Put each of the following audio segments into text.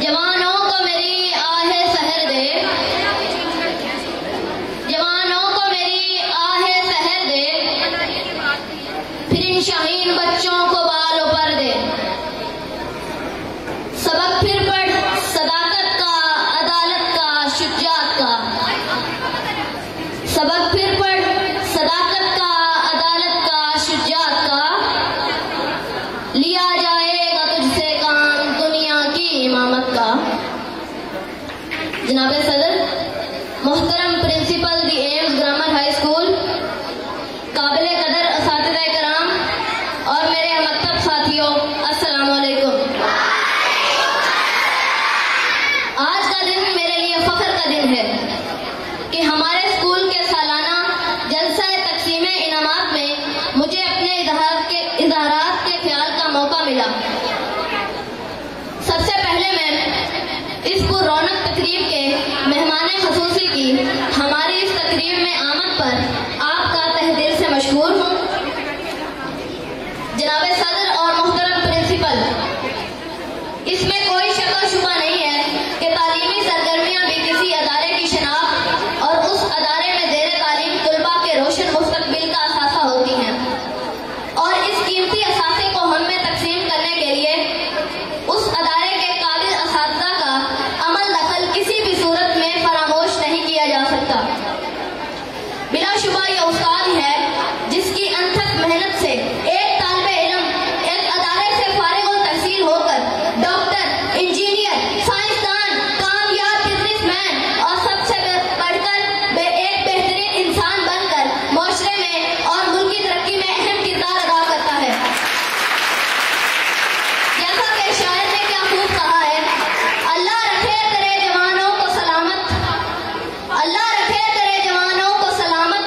जवानों को मेरी आहे सहर दे, जवानों को मेरी आहे सहर दे, फिर इन शाहीन बच्चों को बालों पर दे। सबक फिर पढ़ सदाकत का, अदालत का, शुजात का। सबक फिर पढ़ सदाकत का, अदालत का, शुजात का। लिया जाएगा तुझसे काम दुनिया की इमामत का। जनाब सदर, मोहतरम प्रिंसिपल दी एम्स ग्रामर हाई स्कूल, काबिले कदर असातिज़ा कराम और मेरे मकतब साथियों, अस्सलामु अलैकुम। आज का दिन मेरे लिए फख्र का दिन है कि हमारे स्कूल के सालाना जलसा तकसीमे इनामात में मुझे अपने इज़हारात के ख्याल का मौका मिला। सबसे पहले मैं इस पुररौनक तकरीब के मेहमाने खसूसी की हमारी इस तकरीब में आमद पर आपका तहे दिल से मशहूर हूँ। जनाब सदर और मोहतरम प्रिंसिपल, इसमें कोई शक और शुबा नहीं है कि तालीमी सरगर्मियाँ भी किसी अदारे की शनाख्त और उस अदारे में ज़ेर तालीम तुलबा के रोशन मुस्तकबिल का असासा होती हैं, और इस कीमती असासे को हम में तकसीम करने के लिए उस अदारे के काबिल असातिज़ा का अमल दखल किसी भी सूरत में फरामोश नहीं किया जा सकता। बिलाशुबा यह उस्ताद है जिसकी अनथक मेहनत से एक तालिबे इल्म एक अदारे से फारिग व तहसील होकर डॉक्टर, इंजीनियर, साइंसदान, कामयाब बिजनेसमैन और सबसे बढ़कर एक बेहतरीन इंसान बनकर माशरे में और मुल्क की तरक्की में अहम किरदार अदा करता है। जैसा कि शायर ने क्या खूब कहा है, अल्लाह रखे तेरे जवानों को सलामत, अल्लाह रखे तेरे जवानों को सलामत,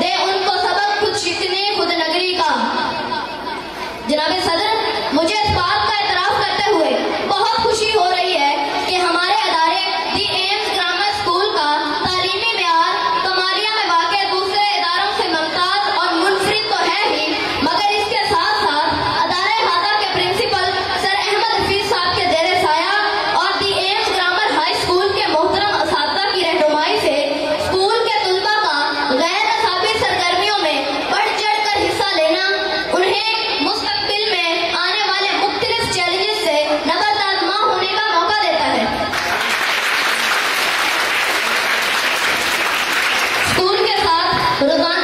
दे उनको सबक खुद शिकने खुद नगरी का। जनाब सदर, मुझे इस बात का एतराफ करते हुए बहुत खुशी हो रही है कि हमारे अदारे दी एम्स ग्रामर स्कूल का तालीमी मेयार कमालिया में वाक़े दूसरे इदारों से मुमताज और मुनफरिद तो है ही, मगर इसके साथ साथ अदारे हादा के प्रिंसिपल सर अहमद हफीज साहब के ज़ेरे साया और दी एम्स ग्रामर हाई स्कूल के मोहतरम असातिज़ा की रहनुमाई से स्कूल के तुलबा का गैर नसाबी सरगर्मियों में बढ़ चढ़ कर हिस्सा लेना उन्हें मुस्तकबिल में आने वाले मुख्तलिफ चैलेंजेस से नकद आज़मा होने का मौका देता है। स्कूल के साथ रोजाना